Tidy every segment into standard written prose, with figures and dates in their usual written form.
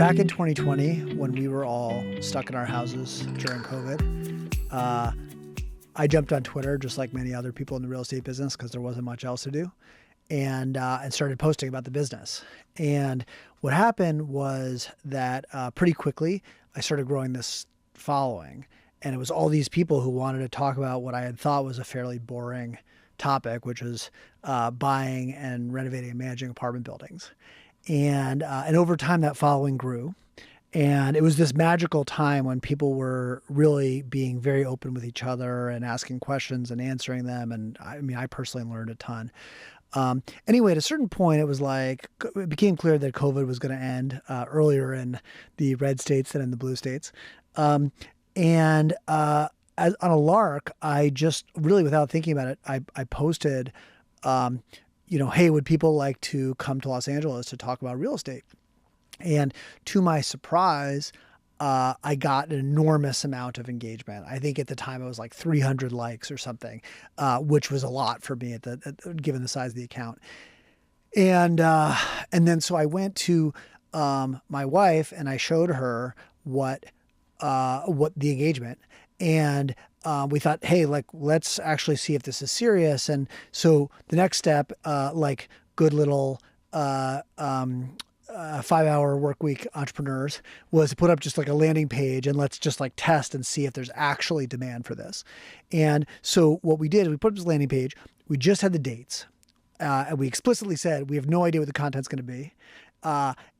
back in 2020, when we were all stuck in our houses during COVID, I jumped on Twitter just like many other people in the real estate business because there wasn't much else to do, and started posting about the business. And what happened was that pretty quickly I started growing this following, and it was all these people who wanted to talk about what I had thought was a fairly boring topic, which was buying and renovating and managing apartment buildings. And over time, that following grew. And it was this magical time when people were really being very open with each other and asking questions and answering them. And I personally learned a ton. Anyway, at a certain point, it became clear that COVID was going to end earlier in the red states than in the blue states. As on a lark, I just really, without thinking about it, I posted, hey, would people like to come to Los Angeles to talk about real estate? And to my surprise, I got an enormous amount of engagement. I think at the time it was like 300 likes or something, which was a lot for me given the size of the account. And then so I went to my wife and I showed her what the engagement, and we thought, hey, let's actually see if this is serious. And so the next step, good little 5-hour work week entrepreneurs, was to put up just like a landing page and let's just like test and see if there's actually demand for this. And so what we did is we put up this landing page. We just had the dates, and we explicitly said we have no idea what the content's going to be.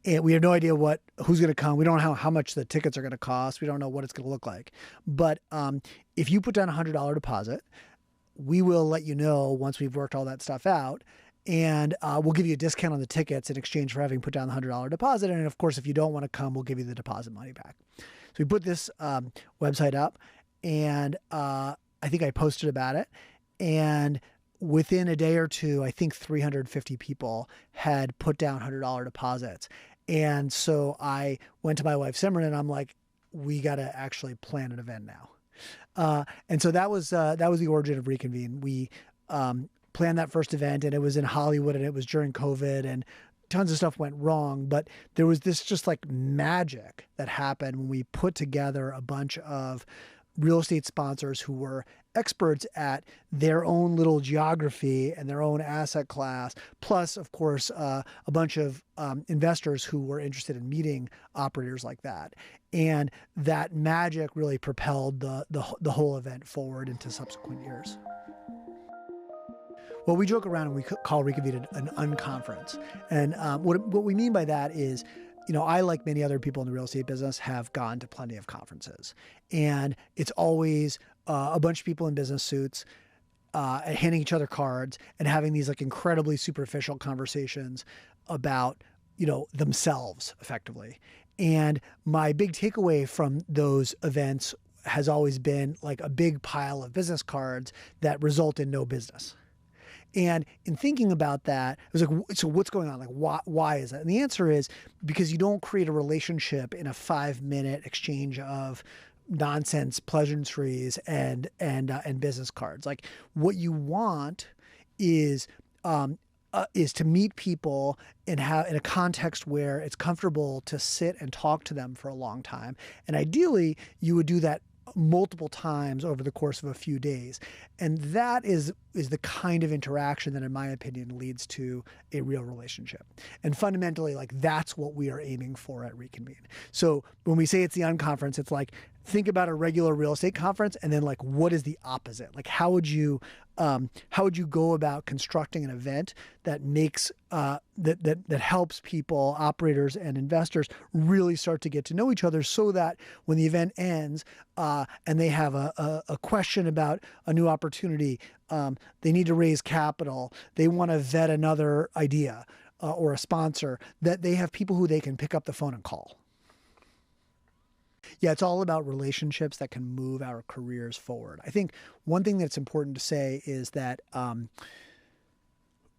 And we have no idea who's going to come. We don't know how much the tickets are going to cost. We don't know what it's going to look like. But if you put down $100 deposit, we will let you know once we've worked all that stuff out. And we'll give you a discount on the tickets in exchange for having put down the $100 deposit. And of course, if you don't want to come, we'll give you the deposit money back. So we put this website up, and I think I posted about it. And within a day or two, I think 350 people had put down $100 deposits. And so I went to my wife, Simran, and I'm like, we got to actually plan an event now. And so that was the origin of Reconvene. We planned that first event, and it was in Hollywood, and it was during COVID, and tons of stuff went wrong. But there was this just like magic that happened when we put together a bunch of real estate sponsors who were experts at their own little geography and their own asset class, plus, of course, a bunch of investors who were interested in meeting operators like that. And that magic really propelled the whole event forward into subsequent years. Well, we joke around and we call Reconvene an unconference. And what we mean by that is, I, like many other people in the real estate business, have gone to plenty of conferences. And it's always a bunch of people in business suits handing each other cards and having these like incredibly superficial conversations about, themselves effectively. And my big takeaway from those events has always been like a big pile of business cards that result in no business. And in thinking about that, I was like, so what's going on? Like, why is that? And the answer is because you don't create a relationship in a 5-minute exchange of nonsense pleasantries and business cards. Like, what you want is to meet people and have in a context where it's comfortable to sit and talk to them for a long time. And ideally, you would do that multiple times over the course of a few days. And that is the kind of interaction that, in my opinion, leads to a real relationship. And fundamentally, like, that's what we are aiming for at Reconvene. So when we say it's the unconference, it's like, think about a regular real estate conference, and then like, what is the opposite? Like, how would you go about constructing an event that makes that helps people, operators and investors, really start to get to know each other, so that when the event ends and they have a question about a new opportunity, they need to raise capital, they want to vet another idea or a sponsor, that they have people who they can pick up the phone and call. Yeah, it's all about relationships that can move our careers forward. I think one thing that's important to say is that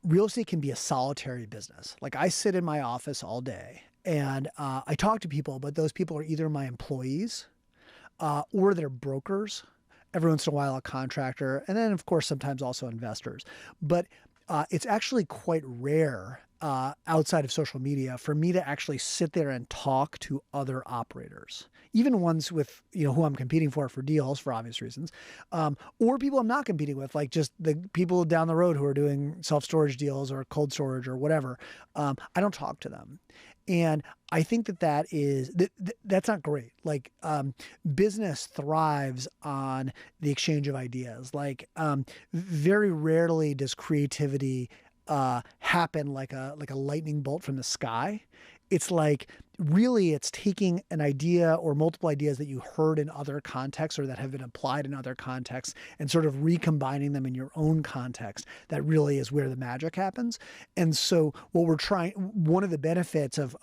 real estate can be a solitary business. Like, I sit in my office all day and I talk to people, but those people are either my employees or they're brokers, every once in a while a contractor, and then of course sometimes also investors. But it's actually quite rare outside of social media for me to actually sit there and talk to other operators, even ones with, who I'm competing for deals for obvious reasons, or people I'm not competing with, like just the people down the road who are doing self-storage deals or cold storage or whatever. I don't talk to them. And I think that's not great. Like, business thrives on the exchange of ideas. Like, very rarely does creativity happen like a lightning bolt from the sky. It's like, really, it's taking an idea or multiple ideas that you heard in other contexts or that have been applied in other contexts and sort of recombining them in your own context. That really is where the magic happens. And so one of the benefits of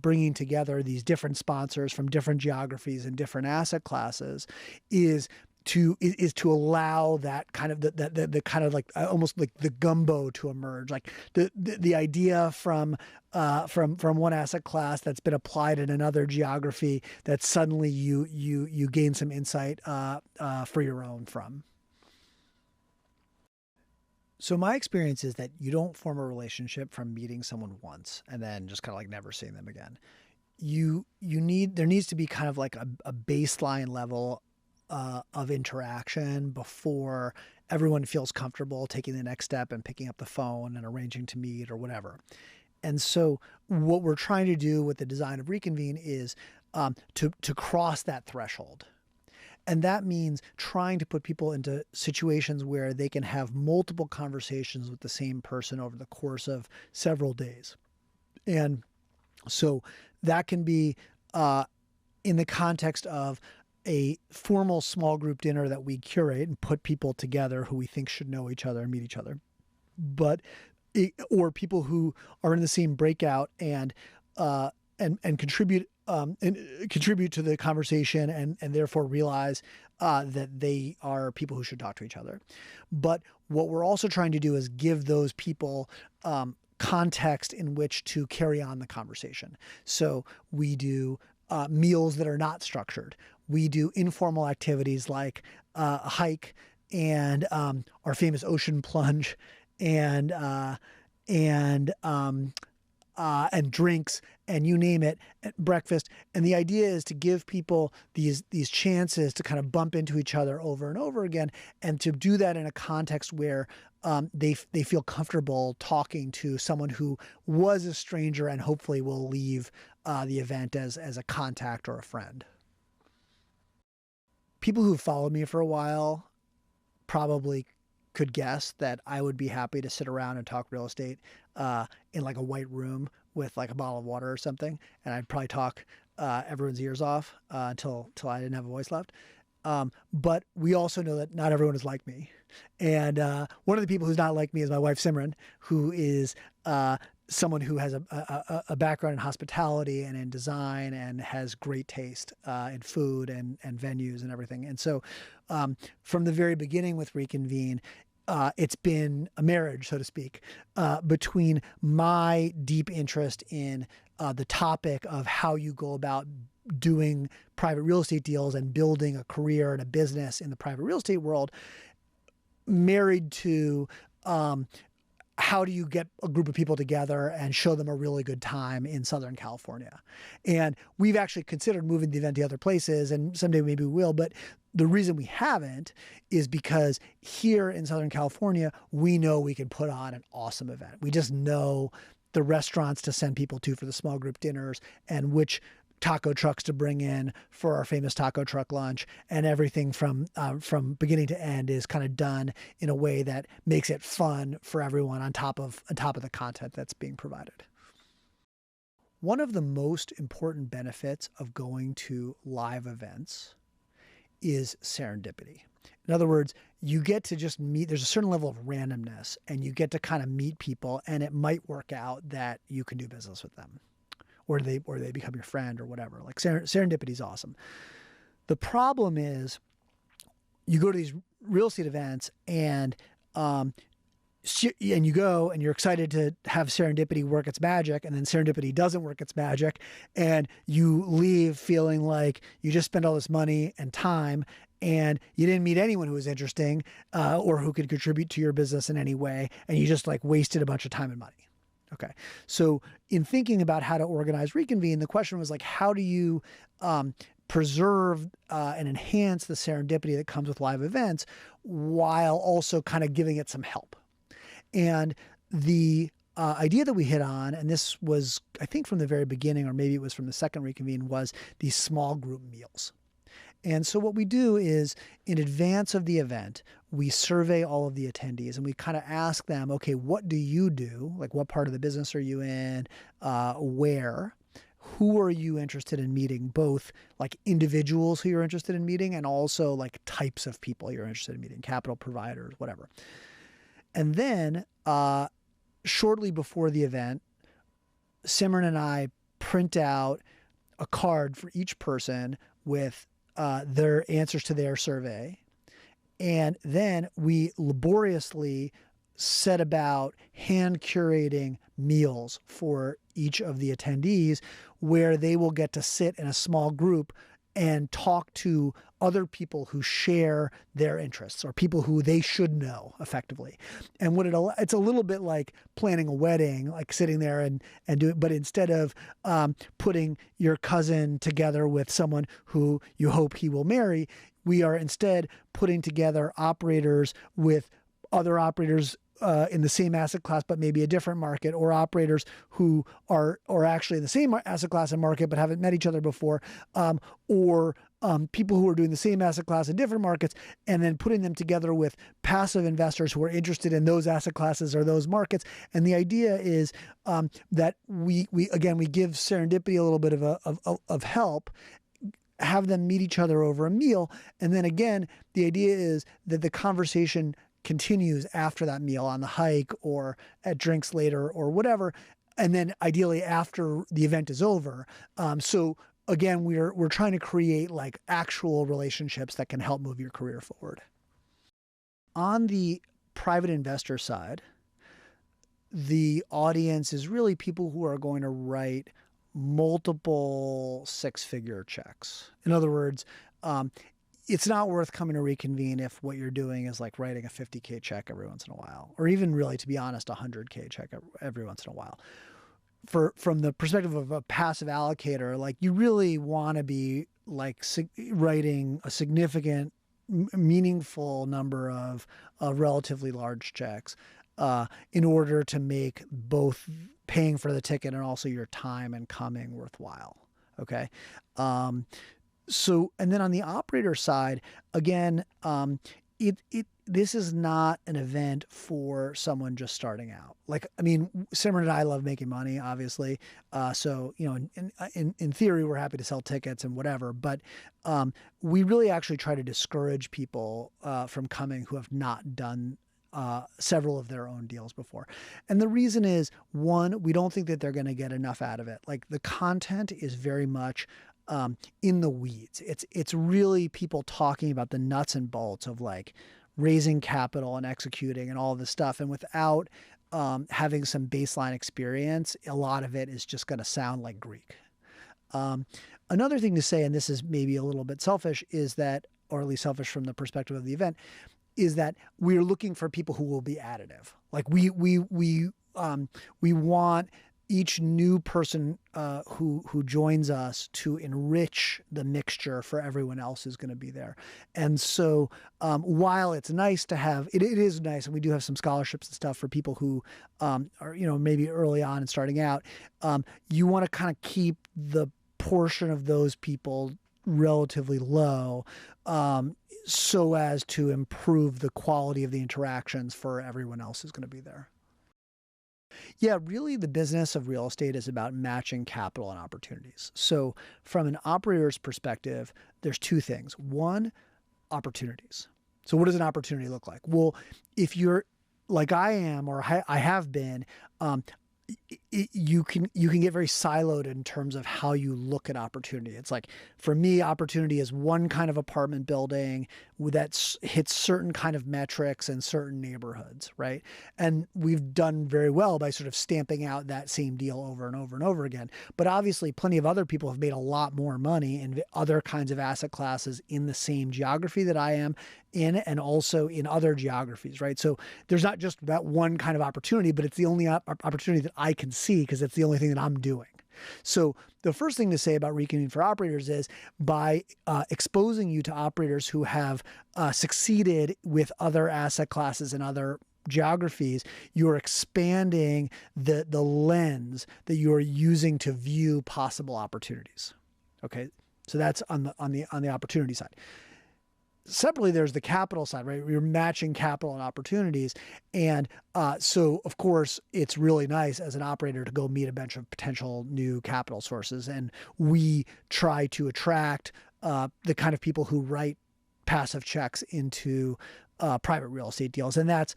bringing together these different sponsors from different geographies and different asset classes is to allow that kind of the kind of like almost like the gumbo to emerge, like the idea from one asset class that's been applied in another geography that suddenly you gain some insight for your own from. So my experience is that you don't form a relationship from meeting someone once and then just kind of like never seeing them again. There needs to be kind of like a baseline level of interaction before everyone feels comfortable taking the next step and picking up the phone and arranging to meet or whatever. And so what we're trying to do with the design of Reconvene is to cross that threshold. And that means trying to put people into situations where they can have multiple conversations with the same person over the course of several days. And so that can be in the context of a formal small group dinner that we curate and put people together who we think should know each other and meet each other. Or people who are in the same breakout and contribute to the conversation and therefore realize that they are people who should talk to each other. But what we're also trying to do is give those people context in which to carry on the conversation. So we do meals that are not structured. We do informal activities like a hike and our famous ocean plunge and drinks and you name it, breakfast. And the idea is to give people these chances to kind of bump into each other over and over again, and to do that in a context where they feel comfortable talking to someone who was a stranger and hopefully will leave the event as a contact or a friend. People who've followed me for a while probably could guess that I would be happy to sit around and talk real estate in like a white room with like a bottle of water or something. And I'd probably talk everyone's ears off until I didn't have a voice left. But we also know that not everyone is like me. And one of the people who's not like me is my wife, Simran, who is someone who has a background in hospitality and in design and has great taste in food and venues and everything. And so from the very beginning with Reconvene, it's been a marriage, so to speak, between my deep interest in the topic of how you go about doing private real estate deals and building a career and a business in the private real estate world, married to how do you get a group of people together and show them a really good time in Southern California. And we've actually considered moving the event to other places, and someday maybe we will, but the reason we haven't is because here in Southern California, we know we can put on an awesome event. We just know the restaurants to send people to for the small group dinners and which taco trucks to bring in for our famous taco truck lunch, and everything from beginning to end is kind of done in a way that makes it fun for everyone on top of the content that's being provided. One of the most important benefits of going to live events is serendipity. In other words, you get to just meet, there's a certain level of randomness, and you get to kind of meet people, and it might work out that you can do business with them. Or they become your friend or whatever. Like serendipity is awesome. The problem is you go to these real estate events and you go and you're excited to have serendipity work its magic, and then serendipity doesn't work its magic, and you leave feeling like you just spent all this money and time and you didn't meet anyone who was interesting or who could contribute to your business in any way, and you just like wasted a bunch of time and money. Okay. So in thinking about how to organize Reconvene, the question was like, how do you preserve and enhance the serendipity that comes with live events while also kind of giving it some help? And the idea that we hit on, and this was, I think, from the very beginning, or maybe it was from the second Reconvene, was these small group meals. And so what we do is, in advance of the event, we survey all of the attendees and we kind of ask them, okay, what do you do? Like, what part of the business are you in? Where? Who are you interested in meeting? Both like individuals who you're interested in meeting and also like types of people you're interested in meeting, capital providers, whatever. And then shortly before the event, Simran and I print out a card for each person with their answers to their survey. And then we laboriously set about hand curating meals for each of the attendees where they will get to sit in a small group and talk to other people who share their interests or people who they should know effectively. And it's a little bit like planning a wedding, like sitting there and doing, but instead of putting your cousin together with someone who you hope he will marry, we are instead putting together operators with other operators in the same asset class, but maybe a different market, or operators who are actually in the same asset class and market, but haven't met each other before, or people who are doing the same asset class in different markets, and then putting them together with passive investors who are interested in those asset classes or those markets. And the idea is that we give serendipity a little bit of help, have them meet each other over a meal. And then again, the idea is that the conversation continues after that meal on the hike or at drinks later or whatever. And then ideally after the event is over. So again, we're trying to create like actual relationships that can help move your career forward. On the private investor side, the audience is really people who are going to write multiple six-figure checks. In other words, it's not worth coming to Reconvene if what you're doing is like writing a $50K check every once in a while, or even really, to be honest, a $100K check every once in a while. From the perspective of a passive allocator, like you really want to be like writing a significant, meaningful number of relatively large checks in order to make both paying for the ticket and also your time and coming worthwhile. Okay. So, and then on the operator side, again, this is not an event for someone just starting out. Like, I mean, Simran and I love making money, obviously. So, you know, in theory, we're happy to sell tickets and whatever, but we really actually try to discourage people from coming who have not done several of their own deals before. And the reason is, one, we don't think that they're going to get enough out of it. Like the content is very much in the weeds. It's really people talking about the nuts and bolts of like raising capital and executing and all this stuff. And without having some baseline experience, a lot of it is just going to sound like Greek. Another thing to say, and this is maybe a little bit selfish, is that, or at least selfish from the perspective of the event, is that we're looking for people who will be additive. Like we want each new person who joins us to enrich the mixture for everyone else who's going to be there. And so while it's nice to have, it is nice, and we do have some scholarships and stuff for people who are, you know, maybe early on and starting out, you want to kind of keep the portion of those people relatively low so as to improve the quality of the interactions for everyone else who's going to be there. Yeah, really the business of real estate is about matching capital and opportunities. So from an operator's perspective, there's two things. One, opportunities. So what does an opportunity look like? Well, if you're like I am, or I have been, you can get very siloed in terms of how you look at opportunity. It's like, for me, opportunity is one kind of apartment building that hits certain kind of metrics in certain neighborhoods, right? And we've done very well by sort of stamping out that same deal over and over and over again. But obviously, plenty of other people have made a lot more money in other kinds of asset classes in the same geography that I am in, and also in other geographies, right? So there's not just that one kind of opportunity, but it's the only opportunity that I can see because it's the only thing that I'm doing. So the first thing to say about Reconvene for operators is by exposing you to operators who have succeeded with other asset classes and other geographies, you're expanding the lens that you're using to view possible opportunities. Okay, so that's on the opportunity side. Separately, there's the capital side, right? You're matching capital and opportunities. And so, of course, it's really nice as an operator to go meet a bunch of potential new capital sources. And we try to attract the kind of people who write passive checks into private real estate deals. And that's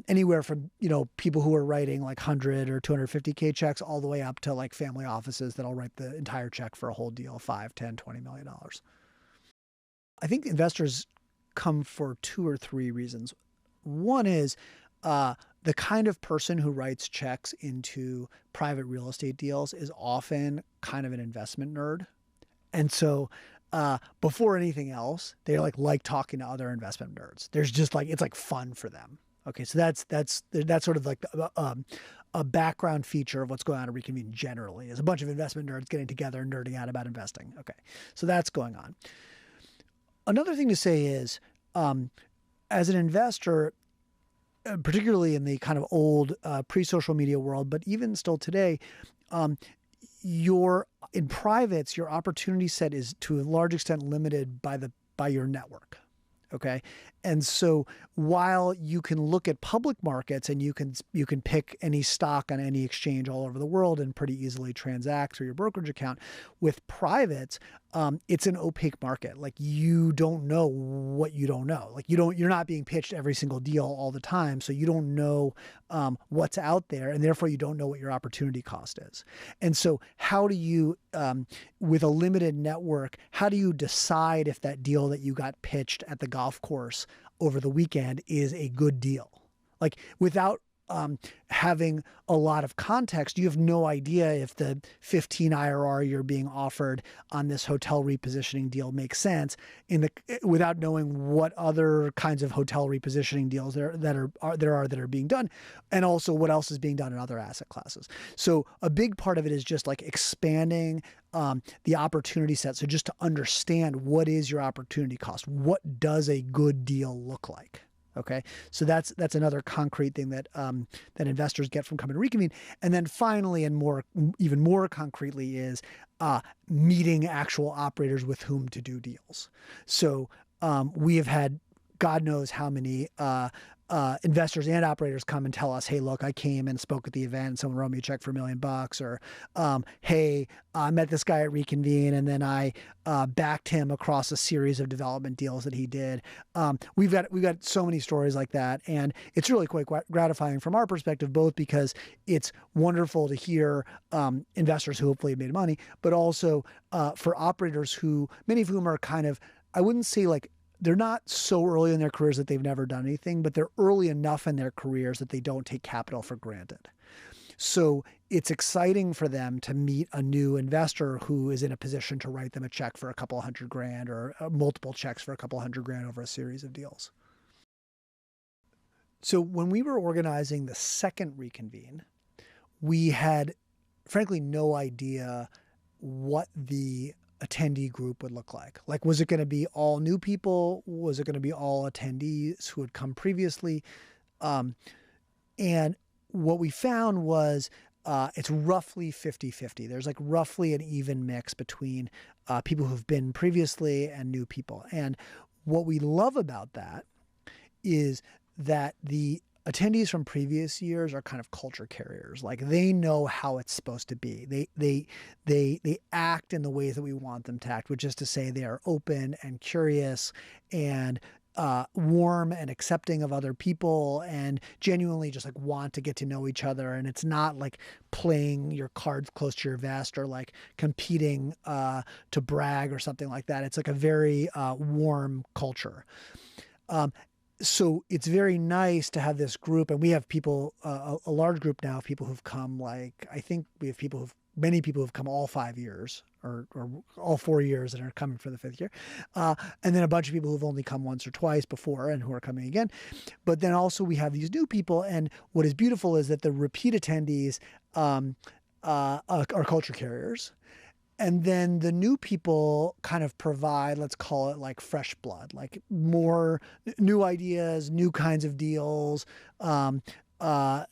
anywhere from, people who are writing like 100 or 250K checks all the way up to like family offices that'll write the entire check for a whole deal, $5, $10, $20 million. I think investors come for 2 or 3 reasons. One is the kind of person who writes checks into private real estate deals is often kind of an investment nerd. And so before anything else, they like talking to other investment nerds. There's just it's like fun for them. Okay, so that's sort of like a background feature of what's going on at Reconvene generally is a bunch of investment nerds getting together and nerding out about investing. Okay, so that's going on. Another thing to say is, as an investor, particularly in the kind of old pre-social media world, but even still today, in privates, your opportunity set is to a large extent limited by your network. Okay. And so while you can look at public markets and you can pick any stock on any exchange all over the world and pretty easily transact through your brokerage account, with privates, it's an opaque market. Like you don't know what you don't know. Like you're not being pitched every single deal all the time. So you don't know what's out there, and therefore you don't know what your opportunity cost is. And so how do you, with a limited network, how do you decide if that deal that you got pitched at the golf course over the weekend is a good deal? Like without having a lot of context, you have no idea if the 15 IRR you're being offered on this hotel repositioning deal makes sense without knowing what other kinds of hotel repositioning deals there are being done, and also what else is being done in other asset classes. So a big part of it is just like expanding the opportunity set. So just to understand what is your opportunity cost, what does a good deal look like? Okay, so that's another concrete thing that that investors get from coming to Reconvene. And then finally, and even more concretely, is meeting actual operators with whom to do deals. So we have had God knows how many investors and operators come and tell us, hey, look, I came and spoke at the event and someone wrote me a check for $1 million, or hey, I met this guy at Reconvene and then I backed him across a series of development deals that he did. We've got so many stories like that, and it's really quite gratifying from our perspective, both because it's wonderful to hear investors who hopefully made money, but also for operators who, many of whom are kind of, I wouldn't say like, they're not so early in their careers that they've never done anything, but they're early enough in their careers that they don't take capital for granted. So it's exciting for them to meet a new investor who is in a position to write them a check for $200,000 or multiple checks for $200,000 over a series of deals. So when we were organizing the second Reconvene, we had frankly no idea what the attendee group would look like. Like, was it going to be all new people? Was it going to be all attendees who had come previously? And what we found was it's roughly 50-50. There's like roughly an even mix between people who've been previously and new people. And what we love about that is that the attendees from previous years are kind of culture carriers. Like they know how it's supposed to be. They act in the ways that we want them to act, which is to say they are open and curious and warm and accepting of other people and genuinely just like want to get to know each other. And it's not like playing your cards close to your vest or like competing to brag or something like that. It's like a very warm culture. So it's very nice to have this group, and we have people, a large group now of people who've come, like, I think we have many people who've come all 5 years or all 4 years and are coming for the 5th year. And then a bunch of people who've only come once or twice before and who are coming again. But then also we have these new people. And what is beautiful is that the repeat attendees are culture carriers. And then the new people kind of provide, let's call it like fresh blood, like more new ideas, new kinds of deals,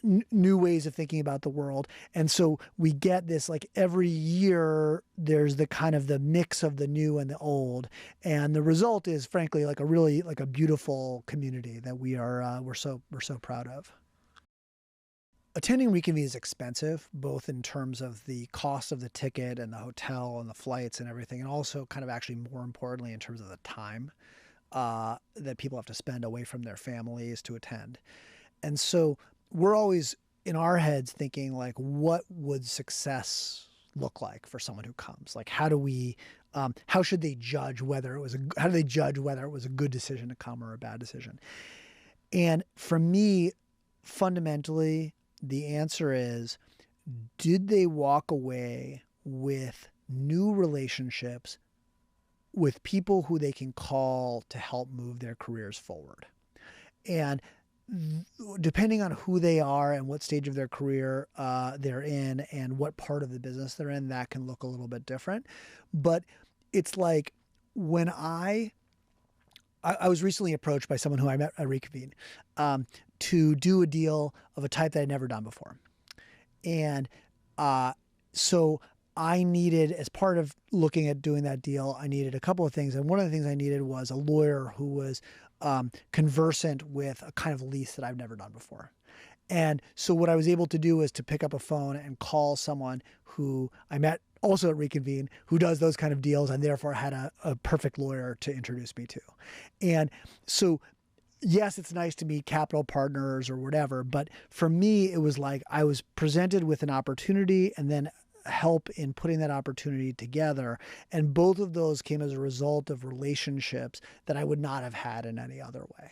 new ways of thinking about the world. And so we get this, like every year there's the kind of the mix of the new and the old. And the result is frankly like a really like a beautiful community that we're so proud of. Attending Reconvene is expensive, both in terms of the cost of the ticket and the hotel and the flights and everything, and also kind of actually more importantly in terms of the time that people have to spend away from their families to attend. And so we're always in our heads thinking like, what would success look like for someone who comes? Like, how should they judge whether it was a good decision to come or a bad decision? And for me, fundamentally, the answer is, did they walk away with new relationships with people who they can call to help move their careers forward? And depending on who they are and what stage of their career they're in and what part of the business they're in, that can look a little bit different. But it's like when I was recently approached by someone who I met at Reconvene to do a deal of a type that I'd never done before. And so I needed, as part of looking at doing that deal, I needed a couple of things. And one of the things I needed was a lawyer who was conversant with a kind of lease that I've never done before. And so what I was able to do is to pick up a phone and call someone who I met also at Reconvene, who does those kind of deals, and therefore had a perfect lawyer to introduce me to. And so, yes, it's nice to meet capital partners or whatever, but for me, it was like I was presented with an opportunity and then help in putting that opportunity together. And both of those came as a result of relationships that I would not have had in any other way.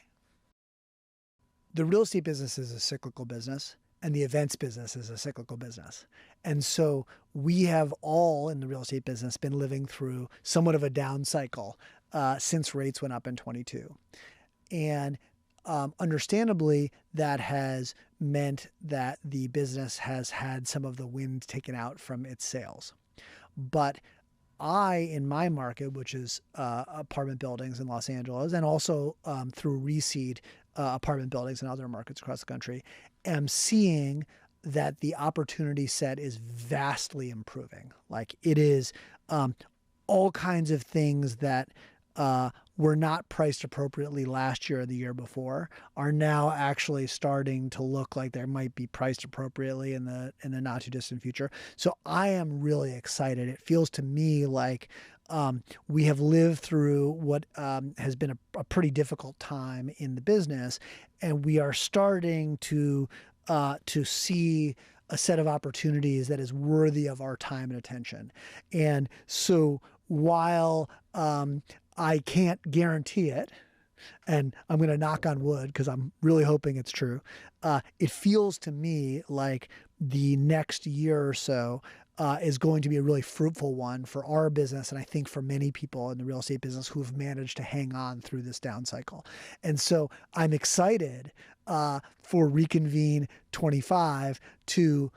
The real estate business is a cyclical business, and the events business is a cyclical business. And so we have all in the real estate business been living through somewhat of a down cycle since rates went up in 22. And understandably, that has meant that the business has had some of the wind taken out from its sails. But in my market, which is apartment buildings in Los Angeles, and also through reseed apartment buildings in other markets across the country, am seeing that the opportunity set is vastly improving. Like it is all kinds of things that were not priced appropriately last year or the year before are now actually starting to look like they might be priced appropriately in the not too distant future. So I am really excited. It feels to me like we have lived through what has been a pretty difficult time in the business, and we are starting to see a set of opportunities that is worthy of our time and attention. And so while I can't guarantee it, and I'm going to knock on wood because I'm really hoping it's true, it feels to me like the next year or so is going to be a really fruitful one for our business, and I think for many people in the real estate business who have managed to hang on through this down cycle. And so I'm excited for Reconvene 25 to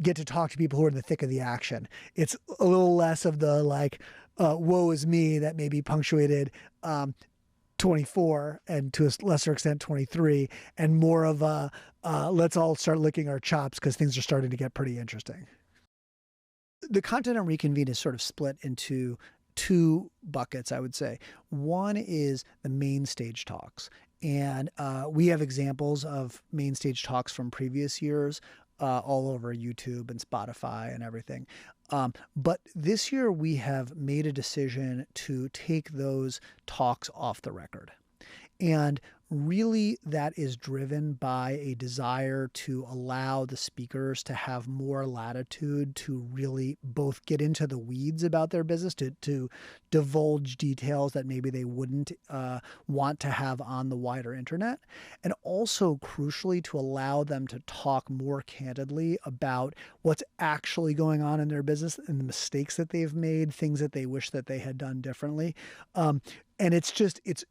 get to talk to people who are in the thick of the action. It's a little less of the like, woe is me that maybe punctuated 24 and to a lesser extent 23, and more of a let's all start licking our chops because things are starting to get pretty interesting. The content on Reconvene is sort of split into two buckets, I would say. One is the Mainstage talks. And we have examples of Mainstage talks from previous years all over YouTube and Spotify and everything. But this year we have made a decision to take those talks off the record. And really, that is driven by a desire to allow the speakers to have more latitude to really both get into the weeds about their business, to divulge details that maybe they wouldn't want to have on the wider internet, and also crucially to allow them to talk more candidly about what's actually going on in their business and the mistakes that they've made, things that they wish that they had done differently. And it's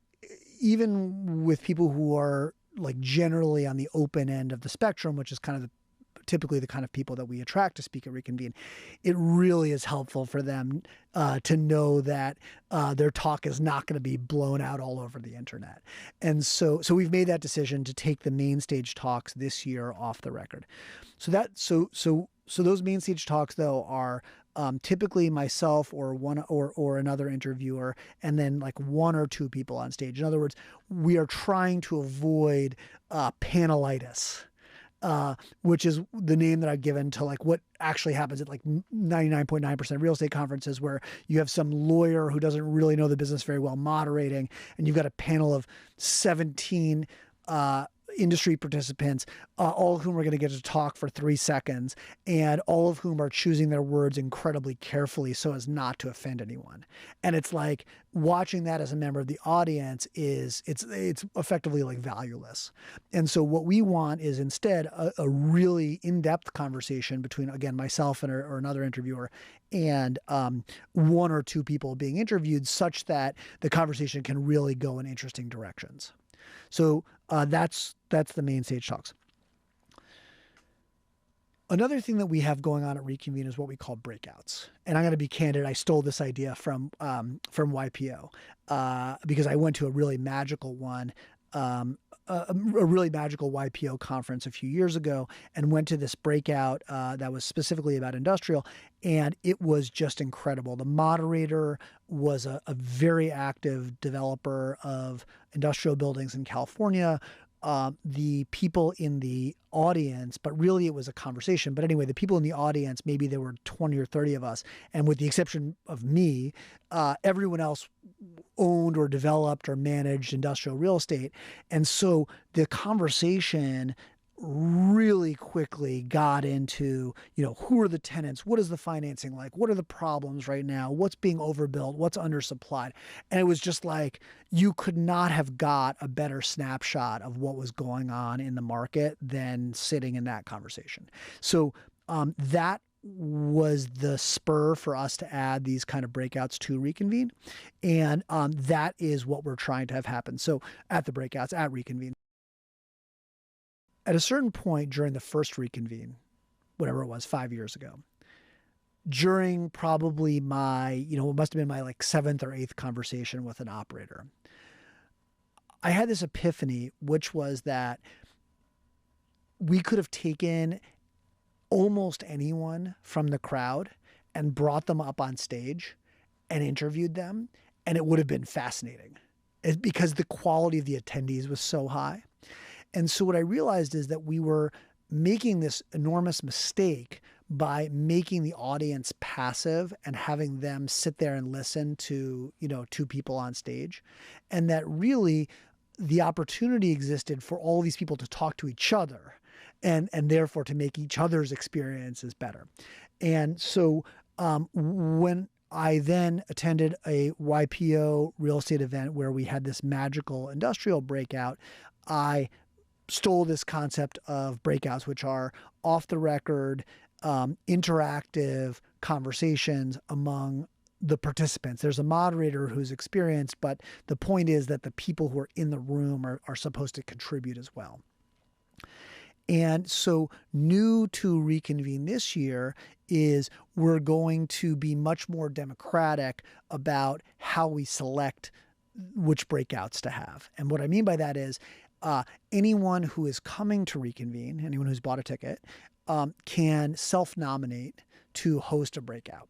even with people who are like generally on the open end of the spectrum, which is kind of typically the kind of people that we attract to speak at Reconvene, it really is helpful for them to know that their talk is not going to be blown out all over the internet. And so we've made that decision to take the Mainstage talks this year off the record. So those Mainstage talks though are typically myself or one or another interviewer, and then like one or two people on stage. In other words, we are trying to avoid panelitis, which is the name that I've given to like what actually happens at like 99.9% real estate conferences, where you have some lawyer who doesn't really know the business very well moderating, and you've got a panel of 17 industry participants, all of whom are going to get to talk for 3 seconds, and all of whom are choosing their words incredibly carefully so as not to offend anyone. And it's like watching that as a member of the audience it's effectively like valueless. And so what we want is instead a really in-depth conversation between, again, myself and or another interviewer, and one or two people being interviewed, such that the conversation can really go in interesting directions. So that's the Mainstage talks. Another thing that we have going on at Reconvene is what we call breakouts. And I'm going to be candid, I stole this idea from YPO because I went to a really magical one, a really magical YPO conference a few years ago, and went to this breakout that was specifically about industrial, and it was just incredible. The moderator was a very active developer of industrial buildings in California. The people in the audience, but really it was a conversation. But anyway, the people in the audience, maybe there were 20 or 30 of us, and with the exception of me, everyone else owned or developed or managed industrial real estate. And so the conversation really quickly got into, who are the tenants? What is the financing like? What are the problems right now? What's being overbuilt? What's undersupplied? And it was just like, you could not have got a better snapshot of what was going on in the market than sitting in that conversation. So that was the spur for us to add these kind of breakouts to Reconvene. And that is what we're trying to have happen. So at the breakouts at Reconvene, at a certain point during the first Reconvene, whatever it was, 5 years ago, during probably my, it must have been my like 7th or 8th conversation with an operator, I had this epiphany, which was that we could have taken almost anyone from the crowd and brought them up on stage and interviewed them, and it would have been fascinating because the quality of the attendees was so high. And so what I realized is that we were making this enormous mistake by making the audience passive and having them sit there and listen to, two people on stage. And that really the opportunity existed for all of these people to talk to each other and therefore to make each other's experiences better. And so when I then attended a YPO real estate event where we had this magical industrial breakout, I stole this concept of breakouts, which are off the record, interactive conversations among the participants. There's a moderator who's experienced, but the point is that the people who are in the room are supposed to contribute as well. And so new to Reconvene this year is we're going to be much more democratic about how we select which breakouts to have. And what I mean by that is anyone who is coming to Reconvene, anyone who's bought a ticket, can self-nominate to host a breakout.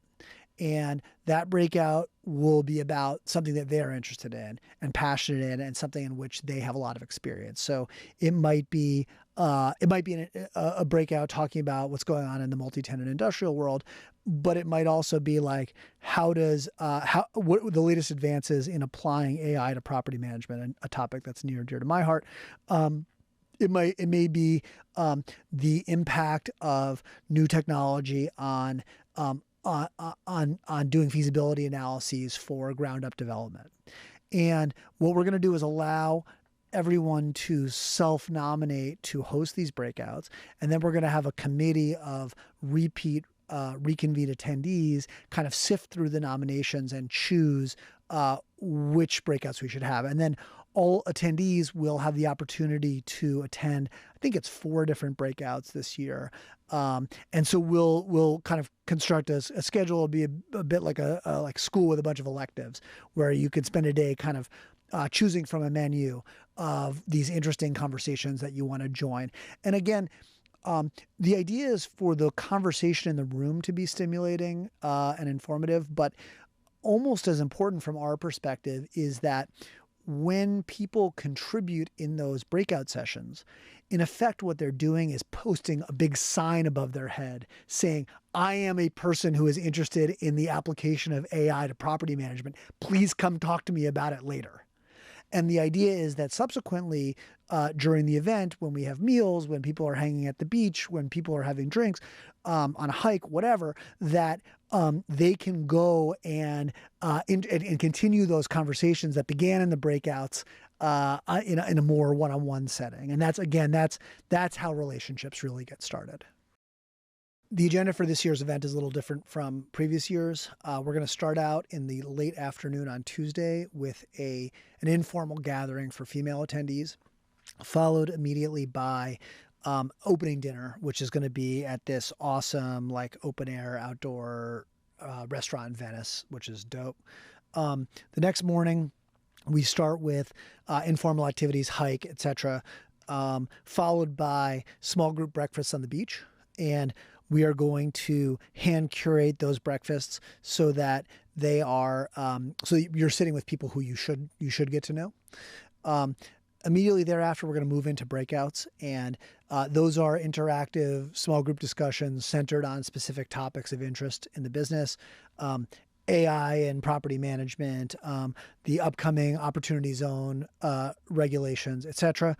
And that breakout will be about something that they're interested in and passionate in, and something in which they have a lot of experience. So it might be a breakout talking about what's going on in the multi-tenant industrial world, but it might also be like, what are the latest advances in applying AI to property management, and a topic that's near and dear to my heart. It may be the impact of new technology on doing feasibility analyses for ground up development. And what we're going to do is allow everyone to self-nominate to host these breakouts. And then we're going to have a committee of Reconvene attendees kind of sift through the nominations and choose which breakouts we should have. And then all attendees will have the opportunity to attend, I think it's 4 different breakouts this year. And so we'll kind of construct a schedule. It'll be a bit like like school with a bunch of electives, where you can spend a day kind of choosing from a menu of these interesting conversations that you want to join. And again, the idea is for the conversation in the room to be stimulating and informative, but almost as important from our perspective is that when people contribute in those breakout sessions, in effect, what they're doing is posting a big sign above their head saying, I am a person who is interested in the application of AI to property management. Please come talk to me about it later. And the idea is that subsequently, during the event, when we have meals, when people are hanging at the beach, when people are having drinks, on a hike, whatever, that they can go and continue those conversations that began in the breakouts in a more one-on-one setting. And that's how relationships really get started. The agenda for this year's event is a little different from previous years. We're going to start out in the late afternoon on Tuesday with an informal gathering for female attendees, followed immediately by opening dinner, which is going to be at this awesome like open air outdoor restaurant in Venice, which is dope. The next morning, we start with informal activities, hike, etc., followed by small group breakfasts on the beach. And we are going to hand curate those breakfasts so that they are, so you're sitting with people who you should get to know. Immediately thereafter, we're going to move into breakouts, and those are interactive small group discussions centered on specific topics of interest in the business. AI and property management, the upcoming opportunity zone regulations, etc.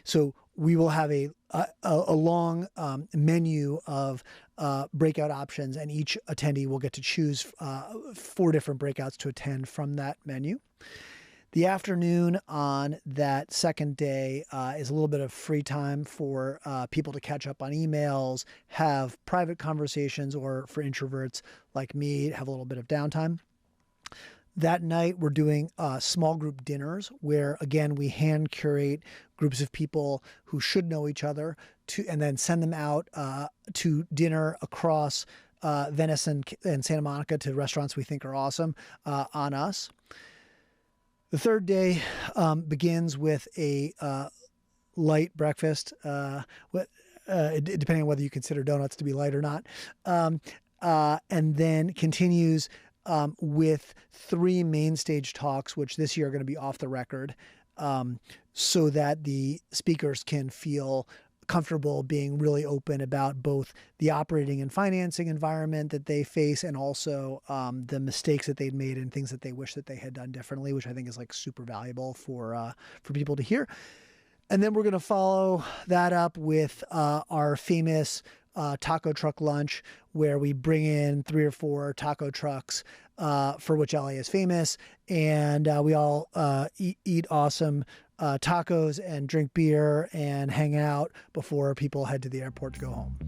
So we will have a long menu of breakout options, and each attendee will get to choose 4 different breakouts to attend from that menu. The afternoon on that second day is a little bit of free time for people to catch up on emails, have private conversations, or for introverts like me, have a little bit of downtime. That night, we're doing small group dinners where, again, we hand curate groups of people who should know each other and then send them out to dinner across Venice and Santa Monica to restaurants we think are awesome on us. The third day begins with a light breakfast, depending on whether you consider donuts to be light or not, and then continues with 3 Mainstage talks, which this year are going to be off the record, so that the speakers can feel comfortable being really open about both the operating and financing environment that they face, and also the mistakes that they'd made and things that they wish that they had done differently, which I think is like super valuable for people to hear. And then we're going to follow that up with our famous taco truck lunch, where we bring in 3 or 4 taco trucks for which LA is famous, and we all eat awesome tacos and drink beer and hang out before people head to the airport to go home.